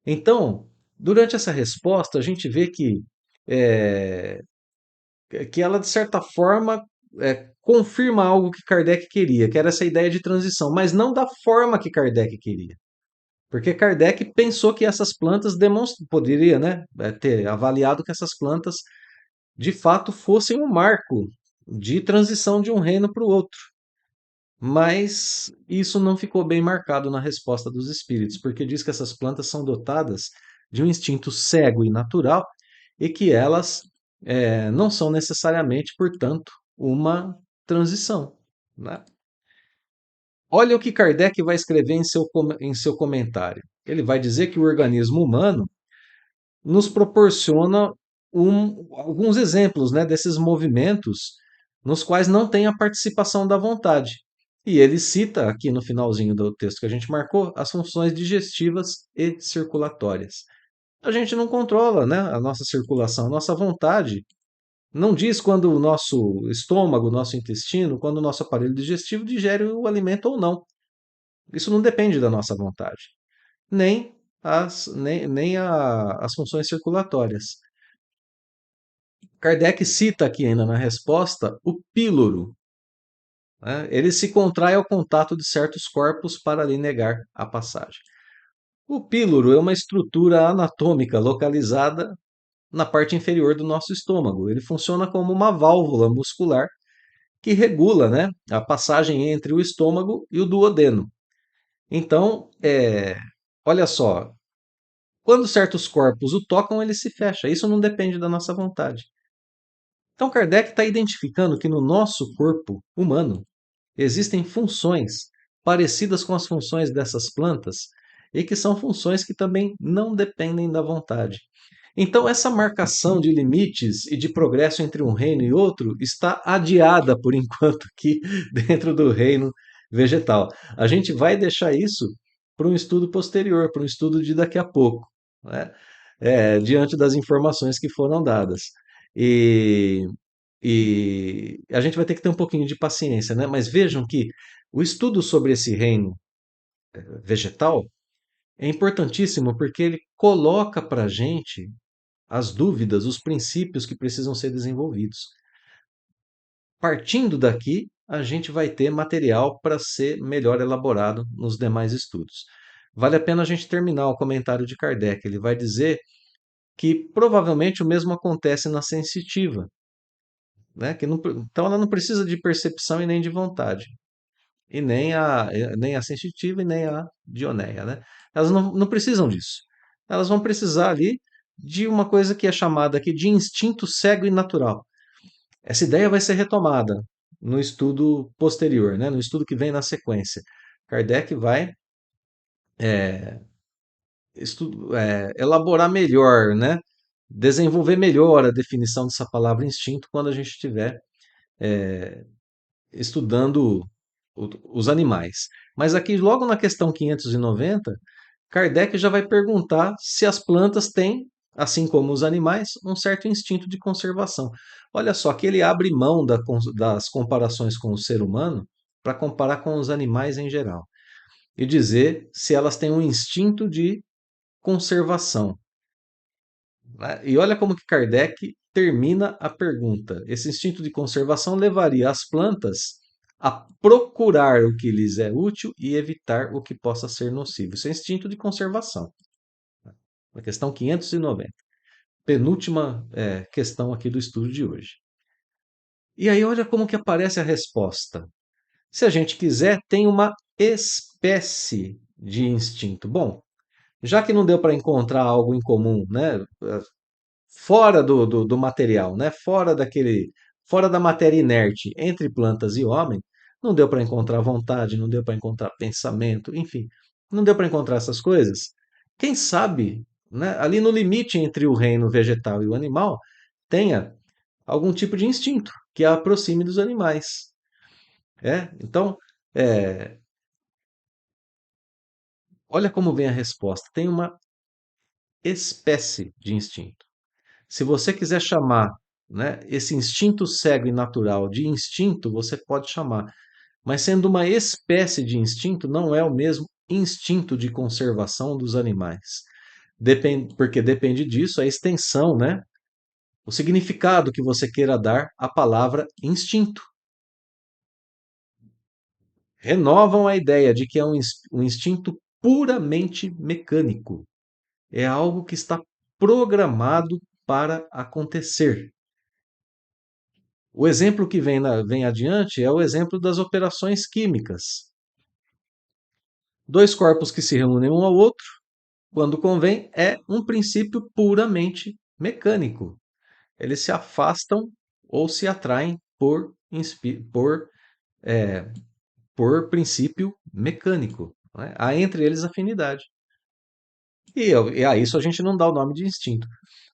Então, durante essa resposta, a gente vê é, que ela, de certa forma, confirma algo que Kardec queria, que era essa ideia de transição, mas não da forma que Kardec queria. Porque Kardec pensou que essas plantas poderia, né, ter avaliado que essas plantas de fato fossem um marco de transição de um reino para o outro. Mas isso não ficou bem marcado na resposta dos espíritos, porque diz que essas plantas são dotadas de um instinto cego e natural e que elas não são necessariamente, portanto, uma transição. Né? Olha o que Kardec vai escrever em seu comentário. Ele vai dizer que o organismo humano nos proporciona alguns exemplos, né, desses movimentos nos quais não tem a participação da vontade. E ele cita aqui no finalzinho do texto que a gente marcou as funções digestivas e circulatórias. A gente não controla, né, a nossa circulação, a nossa vontade não diz quando o nosso estômago, o nosso intestino, quando o nosso aparelho digestivo digere o alimento ou não. Isso não depende da nossa vontade, nem as funções circulatórias. Kardec cita aqui ainda na resposta o píloro. Né? Ele se contrai ao contato de certos corpos para lhe negar a passagem. O píloro é uma estrutura anatômica localizada na parte inferior do nosso estômago. Ele funciona como uma válvula muscular que regula, né, a passagem entre o estômago e o duodeno. Então, olha só, quando certos corpos o tocam, ele se fecha. Isso não depende da nossa vontade. Então, Kardec está identificando que no nosso corpo humano existem funções parecidas com as funções dessas plantas e que são funções que também não dependem da vontade. Então, essa marcação de limites e de progresso entre um reino e outro está adiada, por enquanto, aqui dentro do reino vegetal. A gente vai deixar isso para um estudo posterior, para um estudo de daqui a pouco, né? Diante das informações que foram dadas. E, e a gente vai ter que ter um pouquinho de paciência, né? Mas vejam que o estudo sobre esse reino vegetal é importantíssimo porque ele coloca para a gente as dúvidas, os princípios que precisam ser desenvolvidos. Partindo daqui, a gente vai ter material para ser melhor elaborado nos demais estudos. Vale a pena a gente terminar o comentário de Kardec. Ele vai dizer que provavelmente o mesmo acontece na sensitiva, né? Então ela não precisa de percepção e nem de vontade, e nem a sensitiva e nem a dioneia, né? Elas não precisam disso. Elas vão precisar ali de uma coisa que é chamada aqui de instinto cego e natural. Essa ideia vai ser retomada no estudo posterior, né? No estudo que vem na sequência. Kardec vai elaborar melhor, né? Desenvolver melhor a definição dessa palavra instinto quando a gente estiver estudando os animais. Mas aqui, logo na questão 590, Kardec já vai perguntar se as plantas têm, assim como os animais, um certo instinto de conservação. Olha só, que ele abre mão das comparações com o ser humano para comparar com os animais em geral e dizer se elas têm um instinto de conservação. Né? E olha como que Kardec termina a pergunta. Esse instinto de conservação levaria as plantas a procurar o que lhes é útil e evitar o que possa ser nocivo. Isso é instinto de conservação. Na questão 590. Penúltima questão aqui do estudo de hoje. E aí olha como que aparece a resposta. Se a gente quiser, tem uma espécie de instinto. Bom, já que não deu para encontrar algo em comum, né, fora do material, né, fora da matéria inerte entre plantas e homem, não deu para encontrar vontade, não deu para encontrar pensamento, enfim, não deu para encontrar essas coisas. Quem sabe, né, ali no limite entre o reino vegetal e o animal, tenha algum tipo de instinto que a aproxime dos animais. Então, é, olha como vem a resposta. Tem uma espécie de instinto. Se você quiser chamar né? Esse instinto cego e natural de instinto você pode chamar, mas sendo uma espécie de instinto, não é o mesmo instinto de conservação dos animais. Porque depende disso a extensão, né? O significado que você queira dar à palavra instinto. Renovam a ideia de que é um instinto puramente mecânico. É algo que está programado para acontecer. O exemplo que vem adiante é o exemplo das operações químicas. Dois corpos que se reúnem um ao outro, quando convém, é um princípio puramente mecânico. Eles se afastam ou se atraem por, é, por princípio mecânico. Né? Há entre eles afinidade. E a isso a gente não dá o nome de instinto.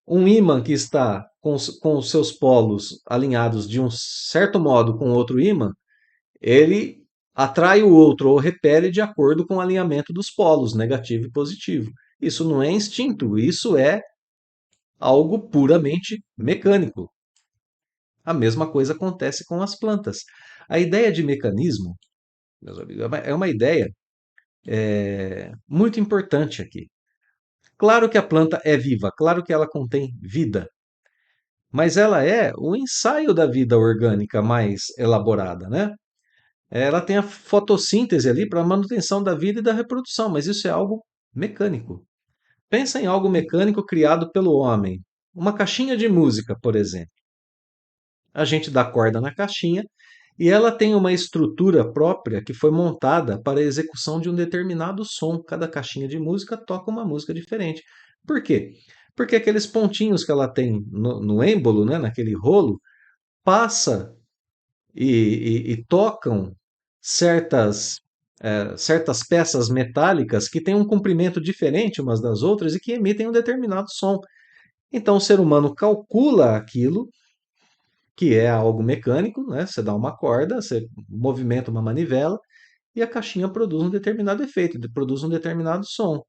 Um ímã que está com os seus polos alinhados de um certo modo com outro ímã, ele atrai o outro ou repele de acordo com o alinhamento dos polos, negativo e positivo. Isso não é instinto, isso é algo puramente mecânico. A mesma coisa acontece com as plantas. A ideia de mecanismo, meus amigos, é uma ideia muito importante aqui. Claro que a planta é viva, claro que ela contém vida, mas ela é o ensaio da vida orgânica mais elaborada, né? Ela tem a fotossíntese ali para a manutenção da vida e da reprodução, mas isso é algo mecânico. Pensa em algo mecânico criado pelo homem. Uma caixinha de música, por exemplo. A gente dá corda na caixinha e ela tem uma estrutura própria que foi montada para a execução de um determinado som. Cada caixinha de música toca uma música diferente. Por quê? Porque aqueles pontinhos que ela tem no êmbolo, né, naquele rolo, passa e tocam certas peças metálicas que têm um comprimento diferente umas das outras e que emitem um determinado som. Então o ser humano calcula aquilo, que é algo mecânico, né? Você dá uma corda, você movimenta uma manivela e a caixinha produz um determinado efeito, produz um determinado som.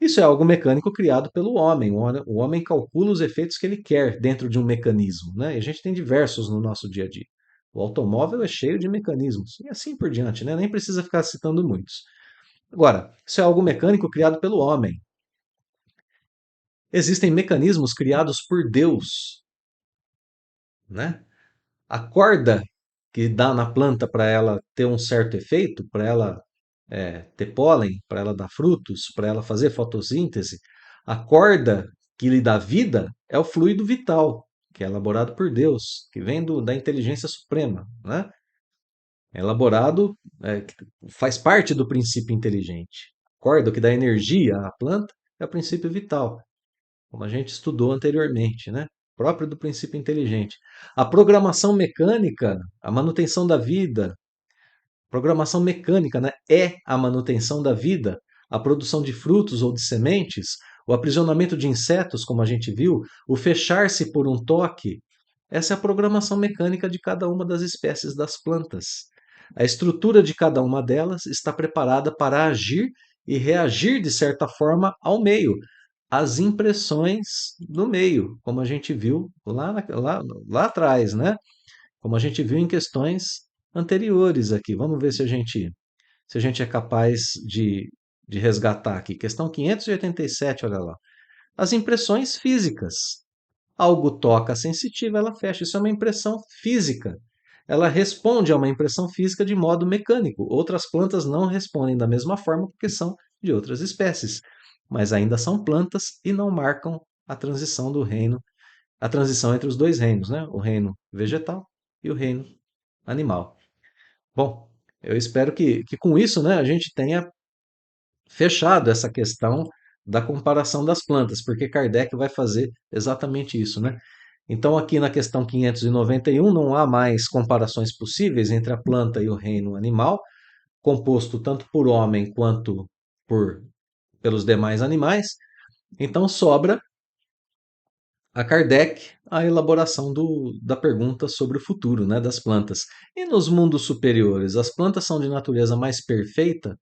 Isso é algo mecânico criado pelo homem. O homem calcula os efeitos que ele quer dentro de um mecanismo, né? E a gente tem diversos no nosso dia a dia. O automóvel é cheio de mecanismos e assim por diante, né? Nem precisa ficar citando muitos. Agora, isso é algo mecânico criado pelo homem. Existem mecanismos criados por Deus, né? A corda que dá na planta para ela ter um certo efeito, para ela ter pólen, para ela dar frutos, para ela fazer fotossíntese, a corda que lhe dá vida é o fluido vital, que é elaborado por Deus, que vem da inteligência suprema, né? É elaborado, faz parte do princípio inteligente. A corda que dá energia à planta é o princípio vital, como a gente estudou anteriormente, né? Próprio do princípio inteligente. A programação mecânica, a manutenção da vida, programação mecânica, né? É a manutenção da vida, a produção de frutos ou de sementes, o aprisionamento de insetos, como a gente viu, o fechar-se por um toque. Essa é a programação mecânica de cada uma das espécies das plantas. A estrutura de cada uma delas está preparada para agir e reagir de certa forma ao meio, às impressões do meio, como a gente viu lá atrás, né? Como a gente viu em questões anteriores aqui. Vamos ver se a gente é capaz de resgatar aqui. Questão 587, olha lá. As impressões físicas. Algo toca a sensitiva, ela fecha. Isso é uma impressão física. Ela responde a uma impressão física de modo mecânico. Outras plantas não respondem da mesma forma porque são de outras espécies, mas ainda são plantas e não marcam a transição do reino, a transição entre os dois reinos, né? O reino vegetal e o reino animal. Bom, eu espero que com isso, né, a gente tenha fechado essa questão da comparação das plantas, porque Kardec vai fazer exatamente isso, né? Então, aqui na questão 591, não há mais comparações possíveis entre a planta e o reino animal, composto tanto por homem quanto pelos demais animais. Então, sobra a Kardec a elaboração da pergunta sobre o futuro, né, das plantas. E nos mundos superiores, as plantas são de natureza mais perfeita,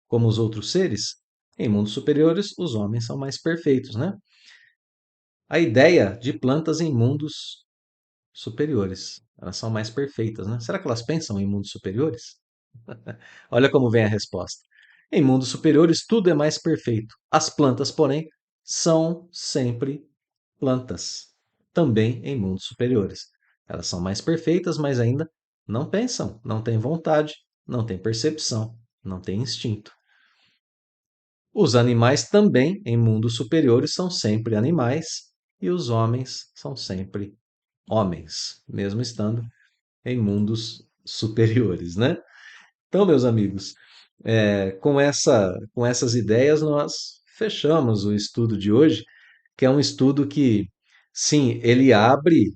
como os outros seres? Em mundos superiores, os homens são mais perfeitos, né? A ideia de plantas em mundos superiores. Elas são mais perfeitas, né? Será que elas pensam em mundos superiores? Olha como vem a resposta. Em mundos superiores, tudo é mais perfeito. As plantas, porém, são sempre plantas. Também em mundos superiores. Elas são mais perfeitas, mas ainda não pensam, não têm vontade, não têm percepção, não têm instinto. Os animais também, em mundos superiores, são sempre animais, e os homens são sempre homens, mesmo estando em mundos superiores, né? Então, meus amigos, com essas ideias, nós fechamos o estudo de hoje, que é um estudo que, sim, ele abre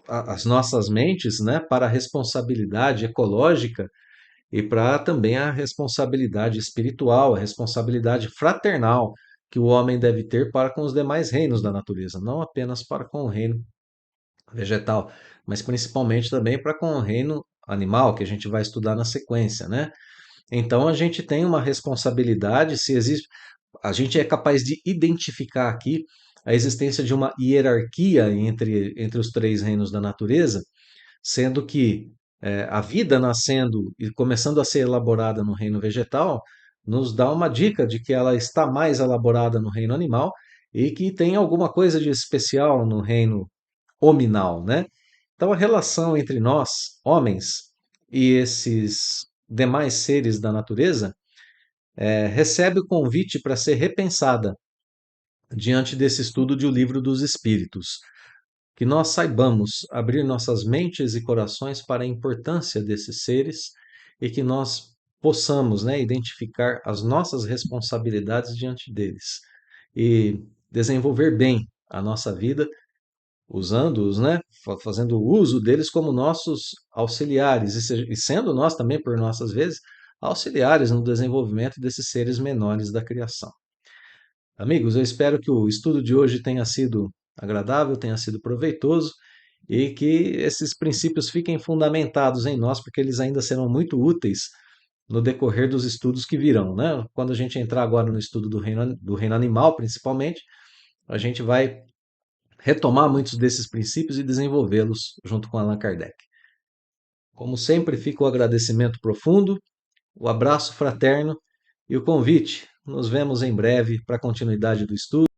as nossas mentes, né, para a responsabilidade ecológica e para também a responsabilidade espiritual, a responsabilidade fraternal que o homem deve ter para com os demais reinos da natureza, não apenas para com o reino vegetal, mas principalmente também para com o reino animal, que a gente vai estudar na sequência, né? Então a gente tem uma responsabilidade, se existe, a gente é capaz de identificar aqui a existência de uma hierarquia entre os três reinos da natureza, sendo que a vida nascendo e começando a ser elaborada no reino vegetal nos dá uma dica de que ela está mais elaborada no reino animal e que tem alguma coisa de especial no reino hominal, né? Então a relação entre nós, homens, e esses demais seres da natureza recebe o convite para ser repensada diante desse estudo de O Livro dos Espíritos. Que nós saibamos abrir nossas mentes e corações para a importância desses seres e que nós possamos, né, identificar as nossas responsabilidades diante deles e desenvolver bem a nossa vida usando-os, né, fazendo uso deles como nossos auxiliares e sendo nós também, por nossas vezes, auxiliares no desenvolvimento desses seres menores da criação. Amigos, eu espero que o estudo de hoje tenha sido agradável, tenha sido proveitoso e que esses princípios fiquem fundamentados em nós, porque eles ainda serão muito úteis no decorrer dos estudos que virão, né? Quando a gente entrar agora no estudo do reino animal, principalmente, a gente vai retomar muitos desses princípios e desenvolvê-los junto com Allan Kardec. Como sempre, fica o agradecimento profundo, o abraço fraterno e o convite. Nos vemos em breve para a continuidade do estudo.